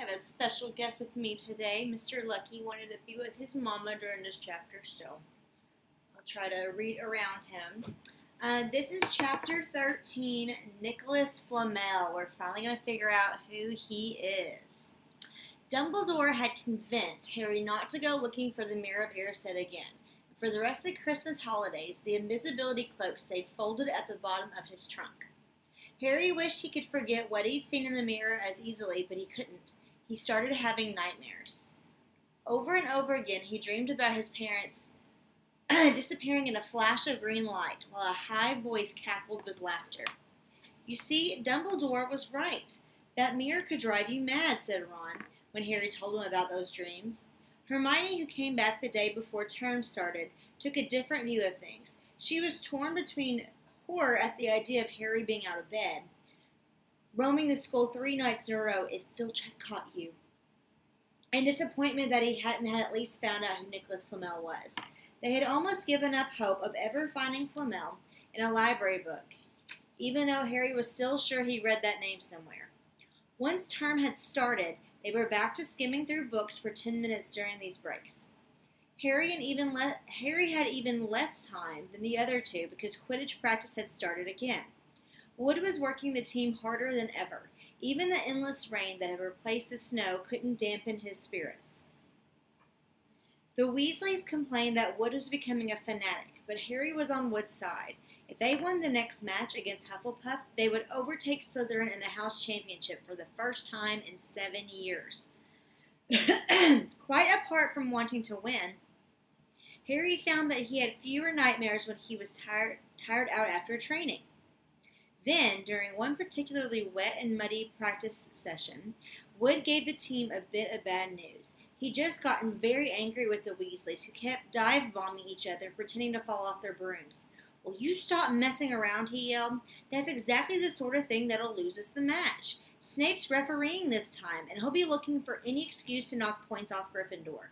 I have a special guest with me today. Mr. Lucky wanted to be with his mama during this chapter, so I'll try to read around him. This is chapter 13, Nicholas Flamel. We're finally going to figure out who he is. Dumbledore had convinced Harry not to go looking for the Mirror of Erised again. For the rest of the Christmas holidays, the invisibility cloak stayed folded at the bottom of his trunk. Harry wished he could forget what he'd seen in the mirror as easily, but he couldn't. He started having nightmares. Over and over again, he dreamed about his parents disappearing in a flash of green light, while a high voice cackled with laughter. You see, Dumbledore was right. That mirror could drive you mad, said Ron, when Harry told him about those dreams. Hermione, who came back the day before term started, took a different view of things. She was torn between horror at the idea of Harry being out of bed, roaming the school 3 nights in a row if Filch had caught you, and disappointment that he hadn't at least found out who Nicholas Flamel was. They had almost given up hope of ever finding Flamel in a library book, even though Harry was still sure he read that name somewhere. Once term had started, they were back to skimming through books for 10 minutes during these breaks. Harry had even less time than the other two because Quidditch practice had started again. Wood was working the team harder than ever. Even the endless rain that had replaced the snow couldn't dampen his spirits. The Weasleys complained that Wood was becoming a fanatic, but Harry was on Wood's side. If they won the next match against Hufflepuff, they would overtake Slytherin in the House Championship for the first time in 7 years. Quite apart from wanting to win, Harry found that he had fewer nightmares when he was tired out after training. Then, during one particularly wet and muddy practice session, Wood gave the team a bit of bad news. He'd just gotten very angry with the Weasleys, who kept dive-bombing each other, pretending to fall off their brooms. "Will you stop messing around?" he yelled. "That's exactly the sort of thing that'll lose us the match. Snape's refereeing this time, and he'll be looking for any excuse to knock points off Gryffindor."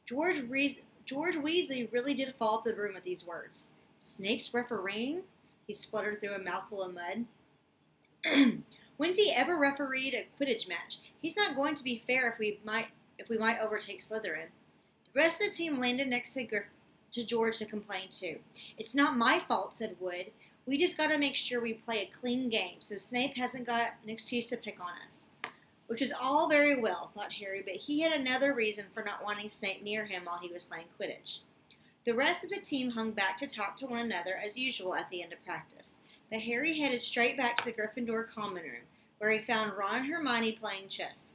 George Weasley really did fall off the broom at these words. "Snape's refereeing?" He spluttered through a mouthful of mud. "When's he ever refereed a Quidditch match? He's not going to be fair if we might overtake Slytherin." The rest of the team landed next to George to complain too. "It's not my fault," said Wood. "We just got to make sure we play a clean game so Snape hasn't got an excuse to pick on us." Which was all very well, thought Harry, but he had another reason for not wanting Snape near him while he was playing Quidditch. The rest of the team hung back to talk to one another as usual at the end of practice. But Harry headed straight back to the Gryffindor common room, where he found Ron and Hermione playing chess.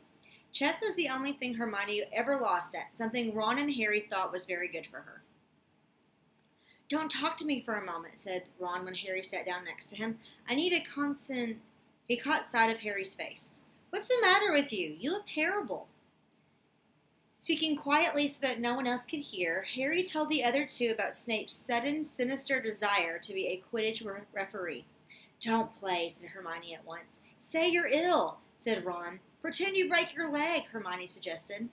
Chess was the only thing Hermione ever lost at, something Ron and Harry thought was very good for her. "Don't talk to me for a moment," said Ron when Harry sat down next to him. "I need a constant—" He caught sight of Harry's face. "What's the matter with you? You look terrible." Speaking quietly so that no one else could hear, Harry told the other two about Snape's sudden, sinister desire to be a Quidditch referee. "Don't play," said Hermione at once. "Say you're ill," said Ron. "Pretend you break your leg," Hermione suggested.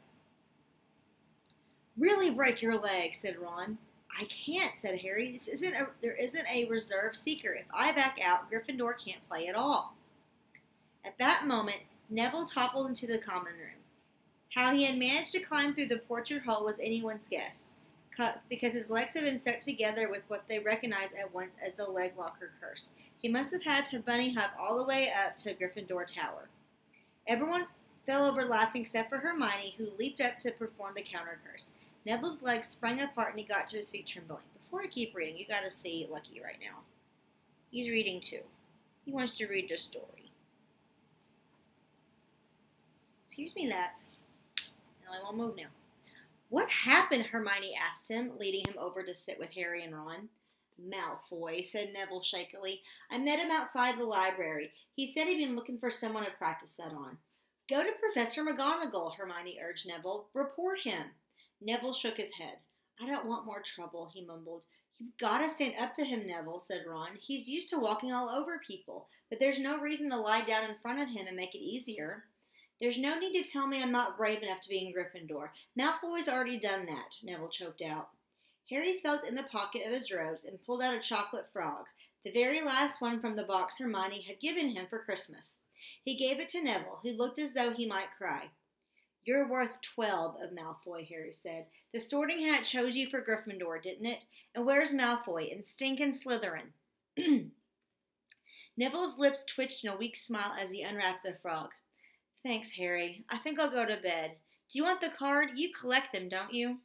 "Really break your leg," said Ron. "I can't," said Harry. There isn't a reserve seeker. If I back out, Gryffindor can't play at all." At that moment, Neville toppled into the common room. How he had managed to climb through the portrait hole was anyone's guess, because his legs had been stuck together with what they recognized at once as the leg locker curse. He must have had to bunny hop all the way up to Gryffindor Tower. Everyone fell over laughing except for Hermione, who leaped up to perform the counter curse. Neville's legs sprang apart and he got to his feet trembling. Before I keep reading, you gotta see Lucky right now. He's reading too. He wants to read the story. Excuse me, lad. No, I won't move now. "What happened?" Hermione asked him, leading him over to sit with Harry and Ron. "Malfoy," said Neville shakily. "I met him outside the library. He said he'd been looking for someone to practice that on." "Go to Professor McGonagall," Hermione urged Neville. "Report him." Neville shook his head. "I don't want more trouble," he mumbled. "You've got to stand up to him, Neville," said Ron. "He's used to walking all over people, but there's no reason to lie down in front of him and make it easier." "There's no need to tell me I'm not brave enough to be in Gryffindor. Malfoy's already done that," Neville choked out. Harry felt in the pocket of his robes and pulled out a chocolate frog, the very last one from the box Hermione had given him for Christmas. He gave it to Neville, who looked as though he might cry. You're worth 12 of Malfoy, Harry said. The Sorting Hat chose you for Gryffindor, didn't it? And where's Malfoy and stinkin' Slytherin? Neville's lips twitched in a weak smile as he unwrapped the frog. Thanks, Harry. I think I'll go to bed. Do you want the card? You collect them, don't you?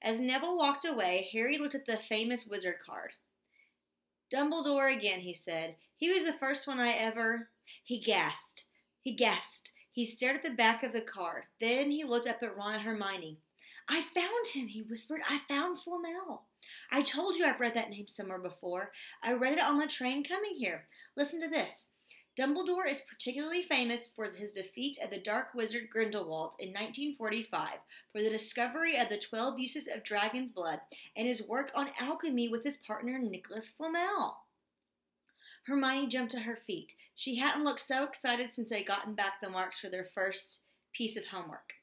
As Neville walked away, Harry looked at the famous wizard card. Dumbledore again, he said. He was the first one I ever... He gasped. He stared at the back of the card. Then he looked up at Ron and Hermione. I found him, he whispered. I found Flamel. I told you I've read that name somewhere before. I read it on the train coming here. Listen to this. Dumbledore is particularly famous for his defeat of the Dark Wizard Grindelwald in 1945, for the discovery of the 12 uses of dragon's blood, and his work on alchemy with his partner Nicholas Flamel. Hermione jumped to her feet. She hadn't looked so excited since they'd gotten back the marks for their first piece of homework.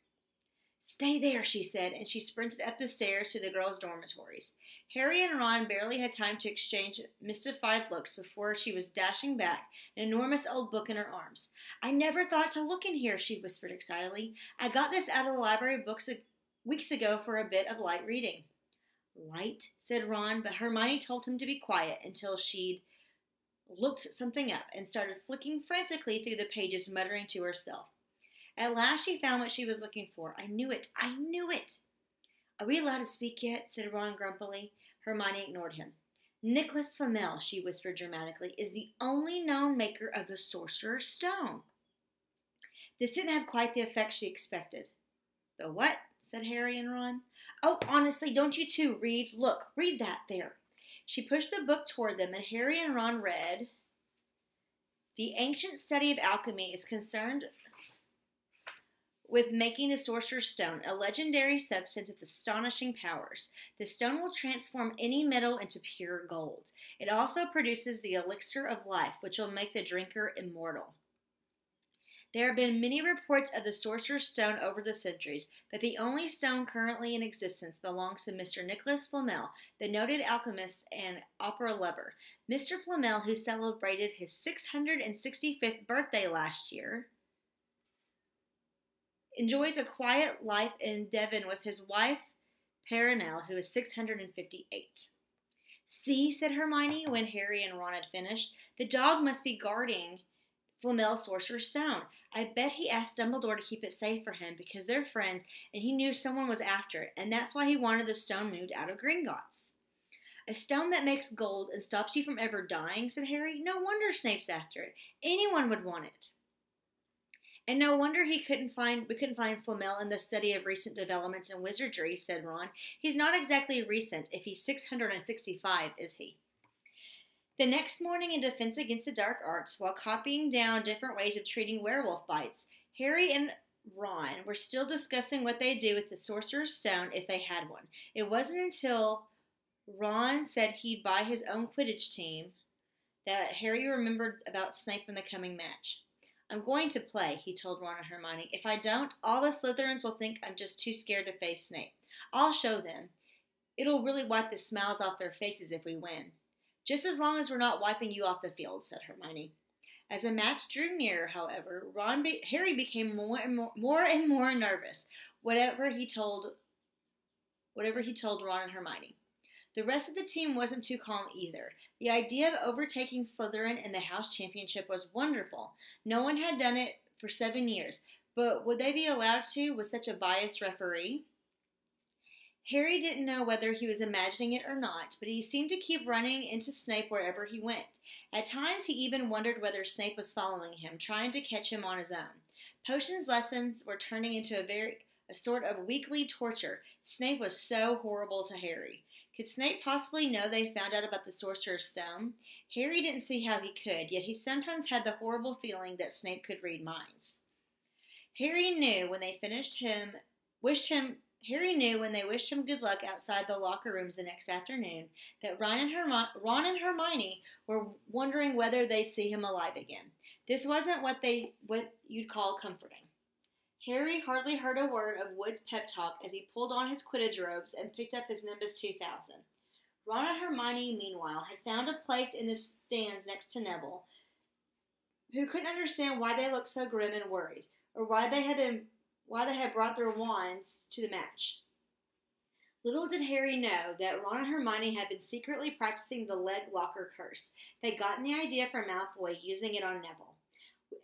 Stay there, she said, and she sprinted up the stairs to the girls' dormitories. Harry and Ron barely had time to exchange mystified looks before she was dashing back, an enormous old book in her arms. I never thought to look in here, she whispered excitedly. I got this out of the library books weeks ago for a bit of light reading. Light, said Ron, but Hermione told him to be quiet until she'd looked something up and started flicking frantically through the pages, muttering to herself. At last she found what she was looking for. I knew it. Are we allowed to speak yet? Said Ron grumpily. Hermione ignored him. Nicholas Flamel, she whispered dramatically, is the only known maker of the Sorcerer's Stone. This didn't have quite the effect she expected. The what? Said Harry and Ron. Oh, honestly, don't you two read? Look, read that there. She pushed the book toward them, and Harry and Ron read, The ancient study of alchemy is concerned with making the Sorcerer's Stone, a legendary substance with astonishing powers. The stone will transform any metal into pure gold. It also produces the elixir of life, which will make the drinker immortal. There have been many reports of the Sorcerer's Stone over the centuries, but the only stone currently in existence belongs to Mr. Nicholas Flamel, the noted alchemist and opera lover. Mr. Flamel, who celebrated his 665th birthday last year, enjoys a quiet life in Devon with his wife, Perenelle, who is 658. See, said Hermione when Harry and Ron had finished, the dog must be guarding Flamel's Sorcerer's Stone. I bet he asked Dumbledore to keep it safe for him because they're friends and he knew someone was after it, and that's why he wanted the stone moved out of Gringotts. A stone that makes gold and stops you from ever dying, said Harry. No wonder Snape's after it. Anyone would want it. And no wonder we couldn't find Flamel in the study of recent developments in wizardry, said Ron. He's not exactly recent if he's 665, is he? The next morning, in defense against the dark arts, while copying down different ways of treating werewolf bites, Harry and Ron were still discussing what they'd do with the Sorcerer's Stone if they had one. It wasn't until Ron said he'd buy his own Quidditch team that Harry remembered about Snape in the coming match. I'm going to play, he told Ron and Hermione. If I don't, all the Slytherins will think I'm just too scared to face Snape. I'll show them. It'll really wipe the smiles off their faces if we win. Just as long as we're not wiping you off the field, said Hermione. As the match drew nearer, however, Harry became more and more nervous, whatever he told Ron and Hermione. The rest of the team wasn't too calm either. The idea of overtaking Slytherin in the house championship was wonderful. No one had done it for 7 years, but would they be allowed to with such a biased referee? Harry didn't know whether he was imagining it or not, but he seemed to keep running into Snape wherever he went. At times he even wondered whether Snape was following him, trying to catch him on his own. Potions lessons were turning into a sort of weekly torture. Snape was so horrible to Harry. Could Snape possibly know they found out about the Sorcerer's Stone? Harry didn't see how he could, yet he sometimes had the horrible feeling that Snape could read minds. Harry knew when they wished him good luck outside the locker rooms the next afternoon that Ron and Hermione were wondering whether they'd see him alive again. This wasn't what you'd call comforting. Harry hardly heard a word of Wood's pep talk as he pulled on his Quidditch robes and picked up his Nimbus 2000. Ron and Hermione, meanwhile, had found a place in the stands next to Neville, who couldn't understand why they looked so grim and worried, or why they had been why they had brought their wands to the match. Little did Harry know that Ron and Hermione had been secretly practicing the leg locker curse. They'd gotten the idea from Malfoy, using it on Neville,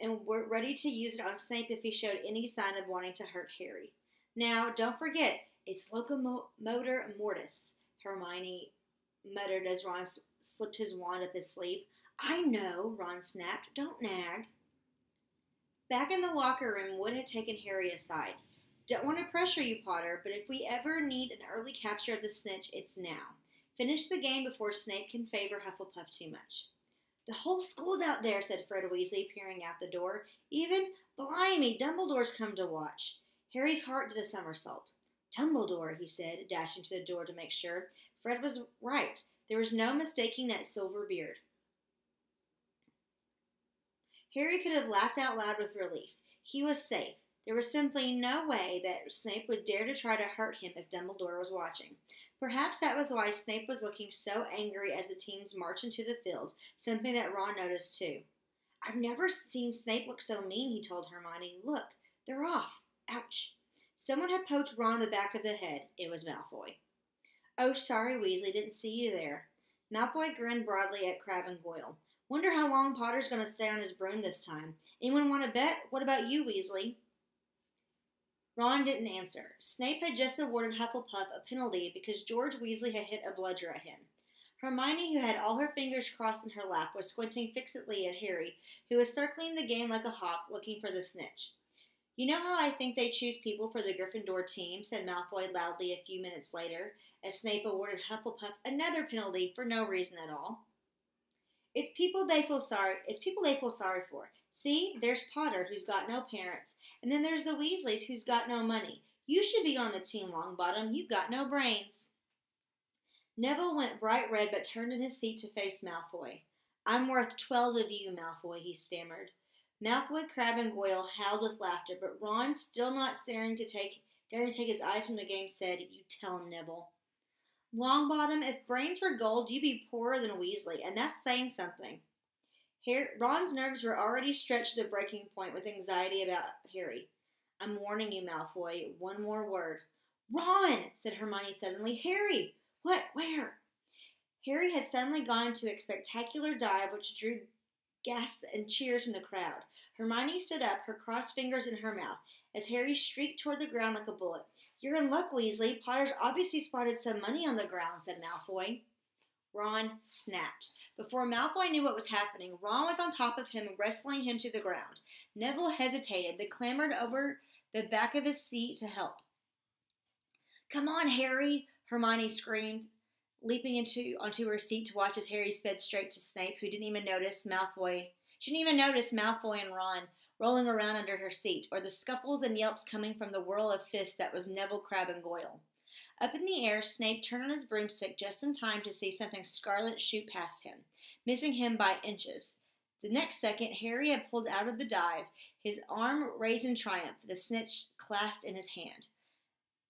and were ready to use it on Snape if he showed any sign of wanting to hurt Harry. Now, don't forget, it's locomotor mortis, Hermione muttered as Ron slipped his wand up his sleeve. I know, Ron snapped. Don't nag. Back in the locker room, Wood had taken Harry aside. Don't want to pressure you, Potter, but if we ever need an early capture of the snitch, it's now. Finish the game before Snape can favor Hufflepuff too much. The whole school's out there, said Fred Weasley, peering out the door. Even, blimey, Dumbledore's come to watch. Harry's heart did a somersault. Dumbledore, he said, dashing to the door to make sure. Fred was right. There was no mistaking that silver beard. Harry could have laughed out loud with relief. He was safe. There was simply no way that Snape would dare to try to hurt him if Dumbledore was watching. Perhaps that was why Snape was looking so angry as the teams marched into the field, something that Ron noticed too. I've never seen Snape look so mean, he told Hermione. Look, they're off. Ouch. Someone had poked Ron in the back of the head. It was Malfoy. Oh, sorry, Weasley, didn't see you there. Malfoy grinned broadly at Crabbe and Goyle. Wonder how long Potter's going to stay on his broom this time. Anyone want to bet? What about you, Weasley? Ron didn't answer. Snape had just awarded Hufflepuff a penalty because George Weasley had hit a bludger at him. Hermione, who had all her fingers crossed in her lap, was squinting fixedly at Harry, who was circling the game like a hawk, looking for the snitch. You know how I think they choose people for the Gryffindor team, said Malfoy loudly a few minutes later, as Snape awarded Hufflepuff another penalty for no reason at all. It's people they feel sorry for. See, there's Potter, who's got no parents, and then there's the Weasleys, who's got no money. You should be on the team, Longbottom. You've got no brains. Neville went bright red, but turned in his seat to face Malfoy. I'm worth 12 of you, Malfoy, he stammered. Malfoy, Crabbe, and Goyle howled with laughter, but Ron, still not daring to take his eyes from the game, said, You tell him, Neville. Longbottom, if brains were gold, you'd be poorer than Weasley, and that's saying something. Ron's nerves were already stretched to the breaking point with anxiety about Harry. I'm warning you, Malfoy. One more word. Ron, said Hermione suddenly. Harry! What? Where? Harry had suddenly gone into a spectacular dive which drew gasps and cheers from the crowd. Hermione stood up, her crossed fingers in her mouth, as Harry streaked toward the ground like a bullet. You're in luck, Weasley. Potter's obviously spotted some money on the ground, said Malfoy. Ron snapped. Before Malfoy knew what was happening, Ron was on top of him, wrestling him to the ground. Neville hesitated, then clambered over the back of his seat to help. Come on, Harry, Hermione screamed, leaping onto her seat to watch as Harry sped straight to Snape, who didn't even notice Malfoy and Ron rolling around under her seat, or the scuffles and yelps coming from the whirl of fists that was Neville, Crabbe, and Goyle. Up in the air, Snape turned on his broomstick just in time to see something scarlet shoot past him, missing him by inches. The next second, Harry had pulled out of the dive, his arm raised in triumph, the snitch clasped in his hand.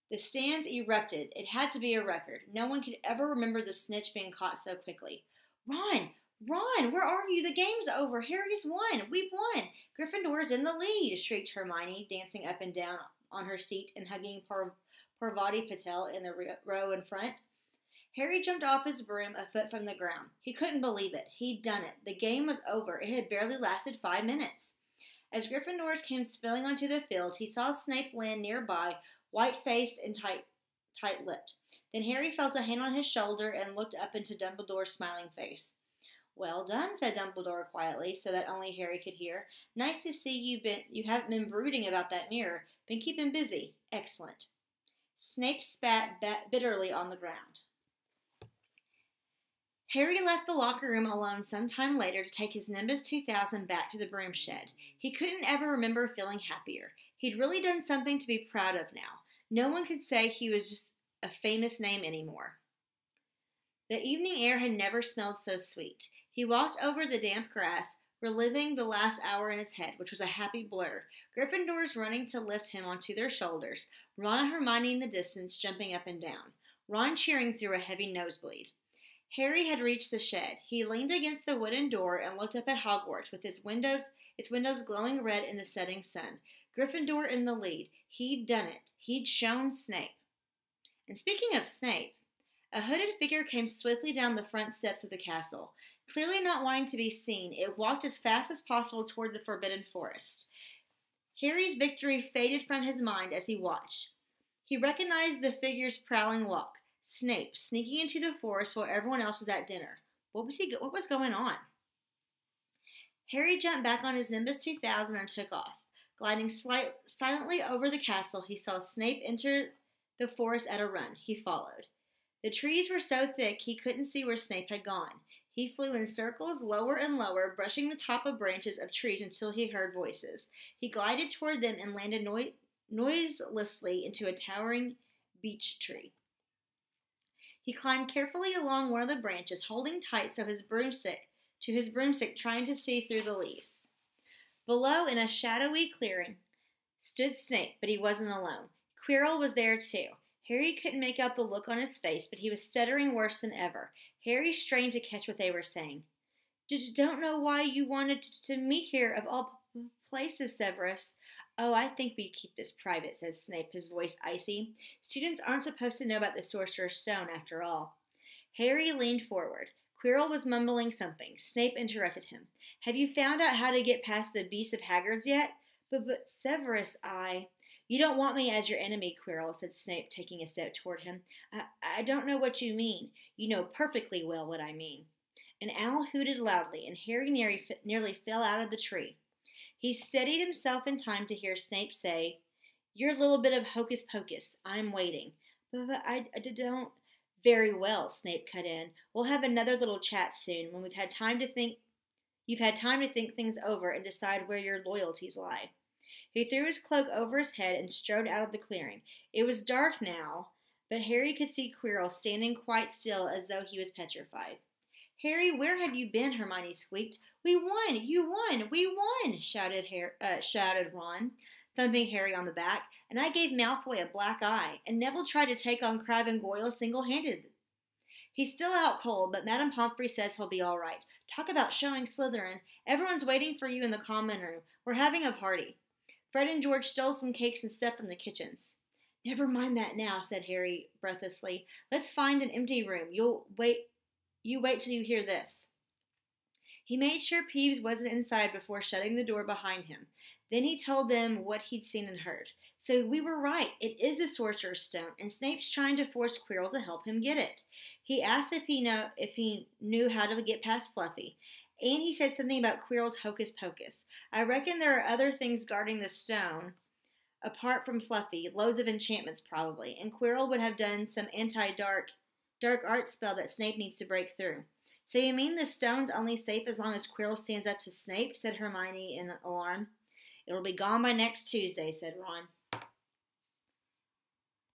The stands erupted. It had to be a record. No one could ever remember the snitch being caught so quickly. Ron, where are you? The game's over. Harry's won. We've won. Gryffindor's in the lead, shrieked Hermione, dancing up and down on her seat and hugging Parvati Patel in the row in front. Harry jumped off his broom a foot from the ground. He couldn't believe it. He'd done it. The game was over. It had barely lasted 5 minutes. As Gryffindors came spilling onto the field, he saw Snape land nearby, white-faced and tight-lipped. Then Harry felt a hand on his shoulder and looked up into Dumbledore's smiling face. Well done, said Dumbledore quietly, so that only Harry could hear. Nice to see you haven't been brooding about that mirror. Been keeping busy. Excellent. Snape spat bitterly on the ground. Harry left the locker room alone some time later to take his Nimbus 2000 back to the broom shed. He couldn't ever remember feeling happier. He'd really done something to be proud of now. No one could say he was just a famous name anymore. The evening air had never smelled so sweet. He walked over the damp grass, reliving the last hour in his head, which was a happy blur. Gryffindors running to lift him onto their shoulders, Ron and Hermione in the distance jumping up and down, Ron cheering through a heavy nosebleed. Harry had reached the shed. He leaned against the wooden door and looked up at Hogwarts with its windows glowing red in the setting sun. Gryffindor in the lead. He'd done it. He'd shown Snape. And speaking of Snape, a hooded figure came swiftly down the front steps of the castle. Clearly not wanting to be seen, it walked as fast as possible toward the Forbidden Forest. Harry's victory faded from his mind as he watched. He recognized the figure's prowling walk. Snape, sneaking into the forest while everyone else was at dinner. What was going on? Harry jumped back on his Nimbus 2000 and took off. Gliding silently over the castle, he saw Snape enter the forest at a run. He followed. The trees were so thick he couldn't see where Snape had gone. He flew in circles, lower and lower, brushing the top of branches of trees until he heard voices. He glided toward them and landed noiselessly into a towering beech tree. He climbed carefully along one of the branches, holding tight to his broomstick, trying to see through the leaves. Below, in a shadowy clearing, stood Snape, but he wasn't alone. Quirrell was there too. Harry couldn't make out the look on his face, but he was stuttering worse than ever. Harry strained to catch what they were saying. Don't know why you wanted to meet here of all places, Severus. Oh, I think we keep this private, said Snape, his voice icy. Students aren't supposed to know about the Sorcerer's Stone, after all. Harry leaned forward. Quirrell was mumbling something. Snape interrupted him. Have you found out how to get past the Beast of Hagrid's yet? But Severus, You don't want me as your enemy, Quirrell, said Snape, taking a step toward him. I don't know what you mean. You know perfectly well what I mean. An owl hooted loudly, and Harry nearly fell out of the tree. He steadied himself in time to hear Snape say, Your little bit of hocus pocus. I'm waiting. But I don't... Very well, Snape cut in. We'll have another little chat soon when you've had time to think things over and decide where your loyalties lie. He threw his cloak over his head and strode out of the clearing. It was dark now, but Harry could see Quirrell standing quite still as though he was petrified. Harry, where have you been? Hermione squeaked. We won! You won! We won! Shouted Ron, thumping Harry on the back. And I gave Malfoy a black eye, and Neville tried to take on Crabbe and Goyle single-handed. He's still out cold, but Madame Pomfrey says he'll be all right. Talk about showing Slytherin. Everyone's waiting for you in the common room. We're having a party. Fred and George stole some cakes and stuff from the kitchens. Never mind that now, said Harry breathlessly. Let's find an empty room. You wait till you hear this. He made sure Peeves wasn't inside before shutting the door behind him. Then he told them what he'd seen and heard. So we were right. It is the Sorcerer's Stone, and Snape's trying to force Quirrell to help him get it. He asked if he knew how to get past Fluffy, and he said something about Quirrell's hocus pocus. I reckon there are other things guarding the stone, apart from Fluffy, loads of enchantments probably, and Quirrell would have done some anti-dark art spell that Snape needs to break through. So you mean the stone's only safe as long as Quirrell stands up to Snape? Said Hermione in alarm. It'll be gone by next Tuesday, said Ron.